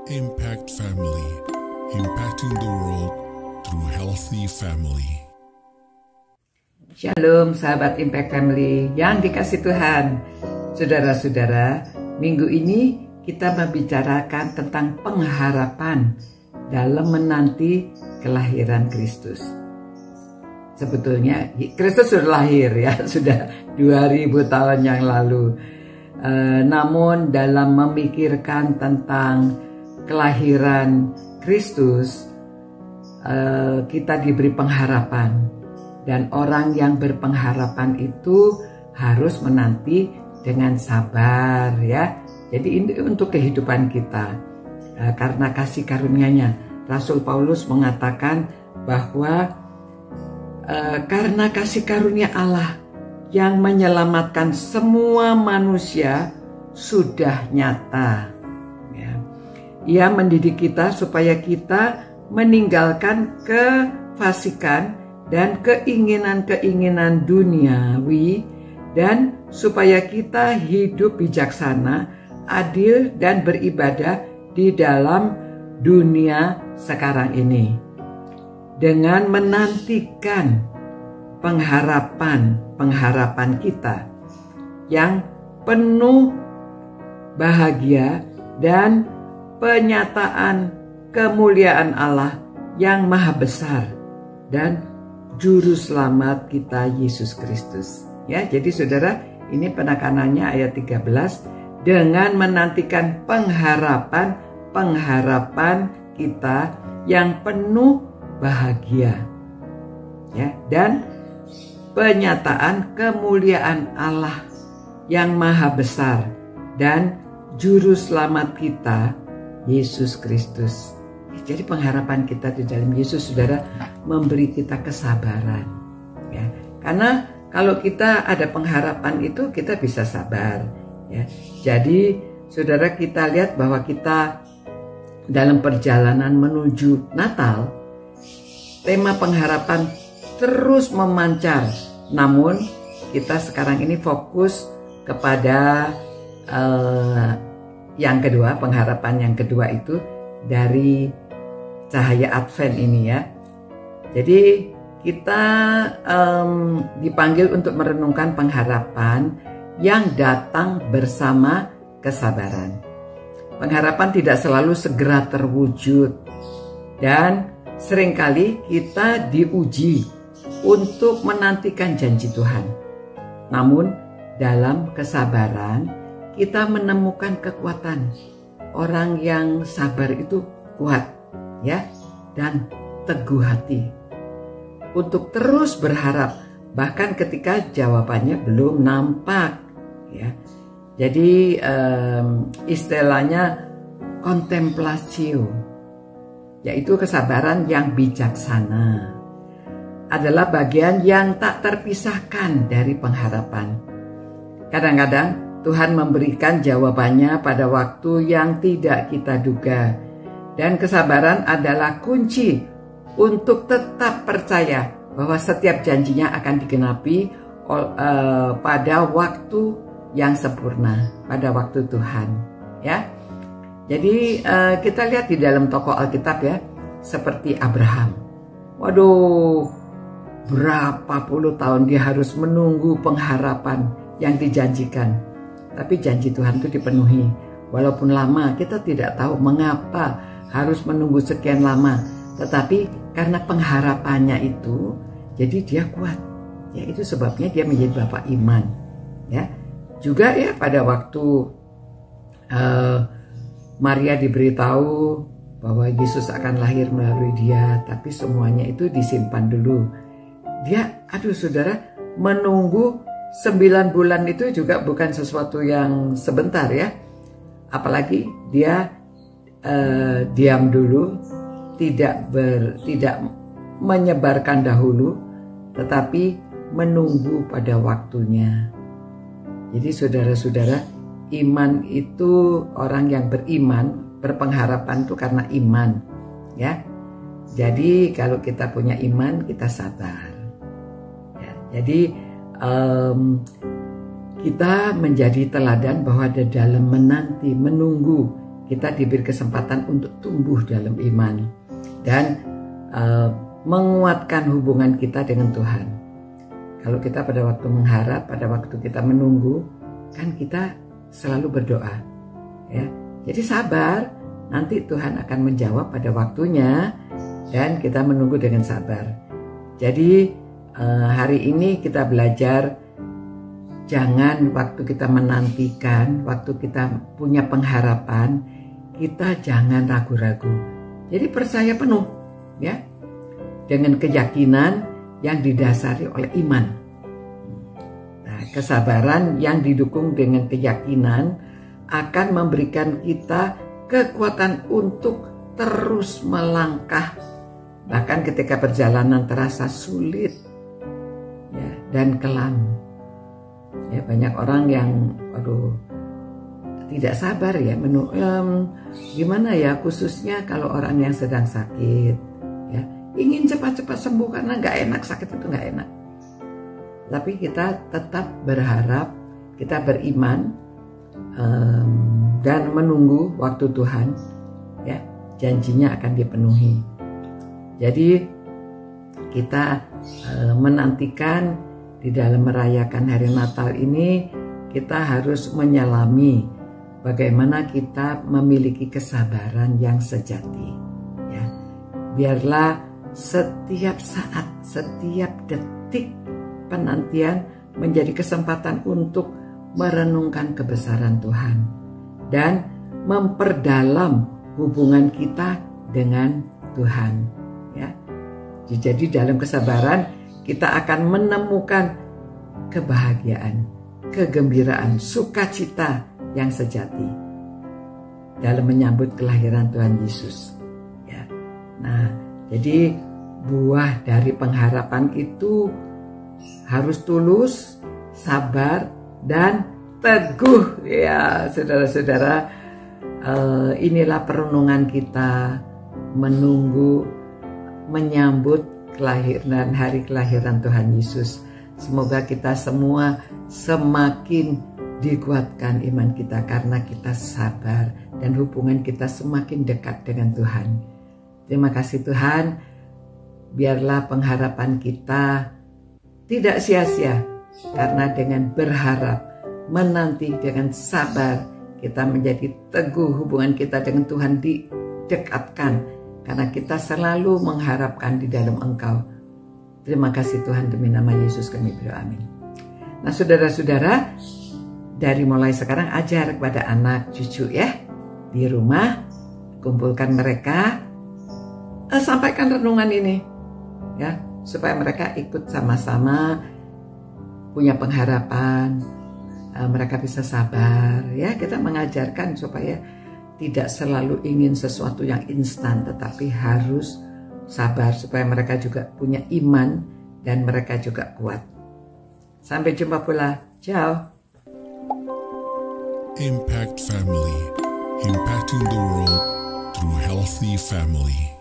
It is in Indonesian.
Impact Family, impacting the world through healthy family. Shalom sahabat Impact Family yang dikasih Tuhan. Saudara-saudara, minggu ini kita membicarakan tentang pengharapan dalam menanti kelahiran Kristus. Sebetulnya Kristus sudah lahir ya, sudah 2000 tahun yang lalu. Namun dalam memikirkan tentang kelahiran Kristus, kita diberi pengharapan, dan orang yang berpengharapan itu harus menanti dengan sabar ya. Jadi ini untuk kehidupan kita, karena kasih karunia-Nya. Rasul Paulus mengatakan bahwa karena kasih karunia Allah yang menyelamatkan semua manusia sudah nyata. Ia mendidik kita supaya kita meninggalkan kefasikan dan keinginan-keinginan duniawi, dan supaya kita hidup bijaksana, adil, dan beribadah di dalam dunia sekarang ini. Dengan menantikan pengharapan kita yang penuh bahagia dan penyataan kemuliaan Allah yang maha besar dan juru selamat kita Yesus Kristus. Ya, jadi saudara, ini penekanannya ayat 13, dengan menantikan pengharapan kita yang penuh bahagia. Ya, dan penyataan kemuliaan Allah yang maha besar dan juru selamat kita Yesus Kristus. Jadi pengharapan kita di dalam Yesus, saudara, memberi kita kesabaran ya. Karena kalau kita ada pengharapan itu, kita bisa sabar ya. Jadi saudara, kita lihat bahwa kita dalam perjalanan menuju Natal, tema pengharapan terus memancar. Namun kita sekarang ini fokus kepada yang kedua, pengharapan yang kedua itu dari cahaya Advent ini ya. Jadi kita dipanggil untuk merenungkan pengharapan yang datang bersama kesabaran. Pengharapan tidak selalu segera terwujud, dan seringkali kita diuji untuk menantikan janji Tuhan. Namun dalam kesabaran kita menemukan kekuatan. Orang yang sabar itu kuat ya, dan teguh hati untuk terus berharap bahkan ketika jawabannya belum nampak ya. Jadi istilahnya kontemplasio, yaitu kesabaran yang bijaksana, adalah bagian yang tak terpisahkan dari pengharapan. Kadang-kadang Tuhan memberikan jawabannya pada waktu yang tidak kita duga. Dan kesabaran adalah kunci untuk tetap percaya bahwa setiap janjinya akan digenapi pada waktu yang sempurna, pada waktu Tuhan. Ya, jadi kita lihat di dalam tokoh Alkitab ya, seperti Abraham. Waduh, berapa puluh tahun dia harus menunggu pengharapan yang dijanjikan. Tapi janji Tuhan itu dipenuhi. Walaupun lama, kita tidak tahu mengapa harus menunggu sekian lama. Tetapi karena pengharapannya itu, jadi dia kuat. Ya, itu sebabnya dia menjadi bapak iman. Ya, juga ya pada waktu Maria diberitahu bahwa Yesus akan lahir melalui dia, tapi semuanya itu disimpan dulu. Dia, saudara, menunggu 9 bulan itu juga bukan sesuatu yang sebentar ya. Apalagi dia diam dulu, tidak menyebarkan dahulu, tetapi menunggu pada waktunya. Jadi saudara-saudara, iman itu, orang yang beriman, berpengharapan itu karena iman ya. Jadi kalau kita punya iman, kita sabar ya. Jadi kita menjadi teladan bahwa di dalam menanti, menunggu kita diberi kesempatan untuk tumbuh dalam iman dan menguatkan hubungan kita dengan Tuhan. Kalau kita pada waktu mengharap, pada waktu kita menunggu, kan kita selalu berdoa, ya. Jadi sabar, nanti Tuhan akan menjawab pada waktunya dan kita menunggu dengan sabar. Jadi hari ini kita belajar, jangan waktu kita menantikan, waktu kita punya pengharapan, kita jangan ragu-ragu. Jadi percaya penuh, ya, dengan keyakinan yang didasari oleh iman. Nah, kesabaran yang didukung dengan keyakinan akan memberikan kita kekuatan untuk terus melangkah, bahkan ketika perjalanan terasa sulit, ya, dan kelam. Ya, banyak orang yang tidak sabar, ya, gimana ya, khususnya kalau orang yang sedang sakit, ya, ingin cepat-cepat sembuh karena nggak enak, sakit itu nggak enak. Tapi kita tetap berharap, kita beriman dan menunggu waktu Tuhan, ya, janjinya akan dipenuhi. Jadi kita menantikan di dalam merayakan hari Natal ini, kita harus menyelami bagaimana kita memiliki kesabaran yang sejati, ya. Biarlah setiap saat, setiap detik penantian menjadi kesempatan untuk merenungkan kebesaran Tuhan dan memperdalam hubungan kita dengan Tuhan, ya. Jadi dalam kesabaran kita akan menemukan kebahagiaan, kegembiraan, sukacita yang sejati dalam menyambut kelahiran Tuhan Yesus, ya. Nah, jadi buah dari pengharapan itu harus tulus, sabar, dan teguh, ya, saudara-saudara. Inilah perenungan kita menunggu, menyambut hari kelahiran Tuhan Yesus. Semoga kita semua semakin dikuatkan iman kita karena kita sabar dan hubungan kita semakin dekat dengan Tuhan. Terima kasih Tuhan, biarlah pengharapan kita tidak sia-sia, karena dengan berharap, menanti dengan sabar, kita menjadi teguh, hubungan kita dengan Tuhan didekatkan, karena kita selalu mengharapkan di dalam Engkau. Terima kasih Tuhan, demi nama Yesus kami berdoa, amin. Nah, saudara-saudara, dari mulai sekarang ajar kepada anak cucu, ya, di rumah, kumpulkan mereka, sampaikan renungan ini, ya, supaya mereka ikut sama-sama punya pengharapan, mereka bisa sabar, ya. Kita mengajarkan supaya tidak selalu ingin sesuatu yang instan, tetapi harus sabar supaya mereka juga punya iman dan mereka juga kuat. Sampai jumpa pula. Ciao. Impact Family, impacting the world through healthy family.